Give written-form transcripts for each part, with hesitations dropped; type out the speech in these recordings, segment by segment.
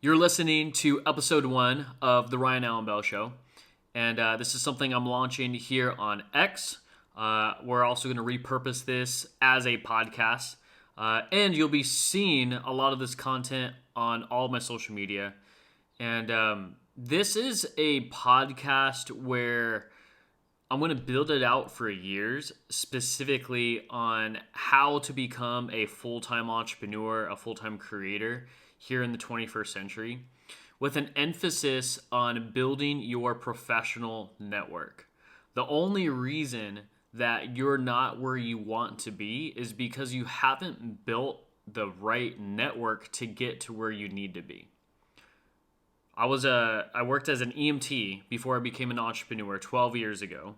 You're listening to episode 1 of the Ryan Allen Bell Show, and this is something I'm launching here on X. We're also going to repurpose this as a podcast, and you'll be seeing a lot of this content on all of my social media. And this is a podcast where I'm going to build it out for years, specifically on how to become a full-time entrepreneur, a full-time creator here in the 21st century, with an emphasis on building your professional network. The only reason that you're not where you want to be is because you haven't built the right network to get to where you need to be. I worked as an EMT before I became an entrepreneur 12 years ago,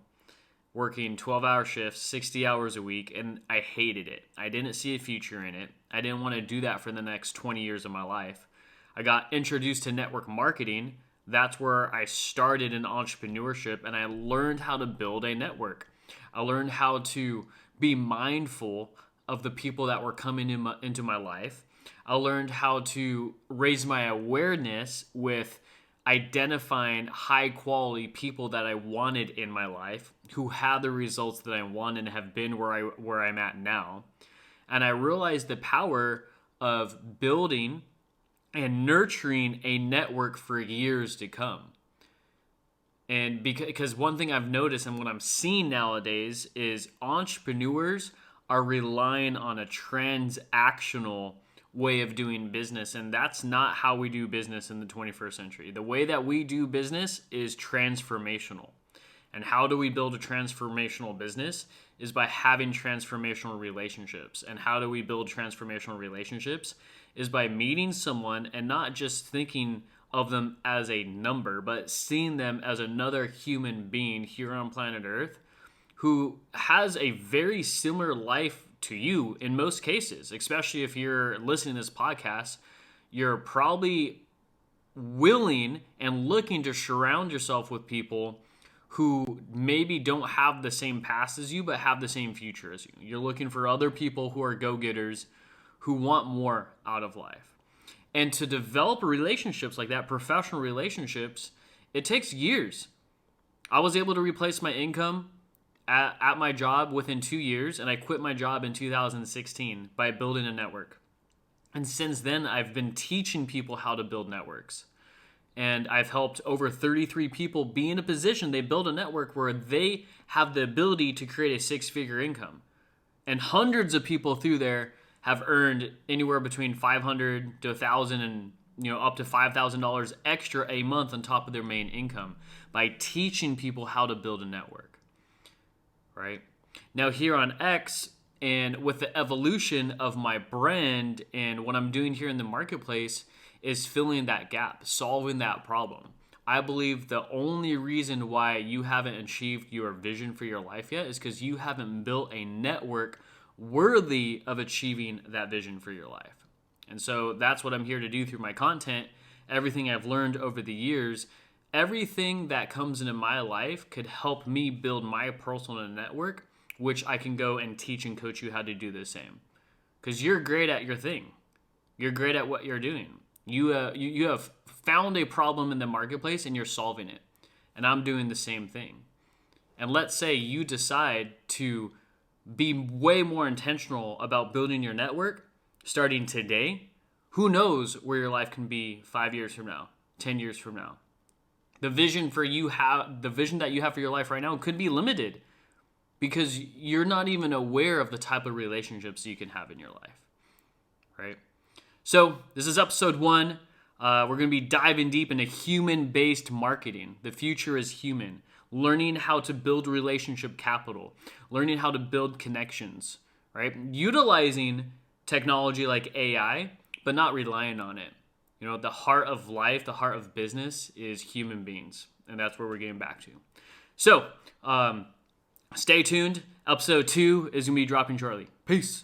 working 12-hour shifts, 60 hours a week, and I hated it. I didn't see a future in it. I didn't want to do that for the next 20 years of my life. I got introduced to network marketing. That's where I started in entrepreneurship, and I learned how to build a network. I learned how to be mindful of the people that were coming into my life. I learned how to raise my awareness with identifying high quality people that I wanted in my life, who had the results that I want and have been where I'm at now. And I realized the power of building and nurturing a network for years to come. And because one thing I've noticed and what I'm seeing nowadays is entrepreneurs are relying on a transactional way of doing business, and that's not how we do business in the 21st century. The way that we do business is transformational. And how do we build a transformational business is by having transformational relationships. And how do we build transformational relationships is by meeting someone and not just thinking of them as a number, but seeing them as another human being here on planet Earth who has a very similar life to you in most cases. Especially if you're listening to this podcast, you're probably willing and looking to surround yourself with people who maybe don't have the same past as you, but have the same future as you. You're looking for other people who are go-getters, who want more out of life. And to develop relationships like that, professional relationships, it takes years. I was able to replace my income at my job within 2 years, and I quit my job in 2016 by building a network. And since then, I've been teaching people how to build networks. And I've helped over 33 people be in a position, they build a network where they have the ability to create a six-figure income. And hundreds of people through there have earned anywhere between $500 to $1,000 and up to $5,000 extra a month on top of their main income by teaching people how to build a network. Right? Now here on X, and with the evolution of my brand and what I'm doing here in the marketplace is filling that gap, solving that problem. I believe the only reason why you haven't achieved your vision for your life yet is because you haven't built a network worthy of achieving that vision for your life. And so that's what I'm here to do through my content, everything I've learned over the years. Everything that comes into my life could help me build my personal network, which I can go and teach and coach you how to do the same. Because you're great at your thing. You're great at what you're doing. You have found a problem in the marketplace and you're solving it. And I'm doing the same thing. And let's say you decide to be way more intentional about building your network starting today. Who knows where your life can be 5 years from now, 10 years from now. The vision that you have for your life right now could be limited because you're not even aware of the type of relationships you can have in your life, right? So this is episode 1. We're going to be diving deep into human-based marketing. The future is human. Learning how to build relationship capital. Learning how to build connections, right? Utilizing technology like AI, but not relying on it. The heart of life, the heart of business is human beings. And that's where we're getting back to. So, stay tuned. Episode 2 is going to be dropping shortly. Peace.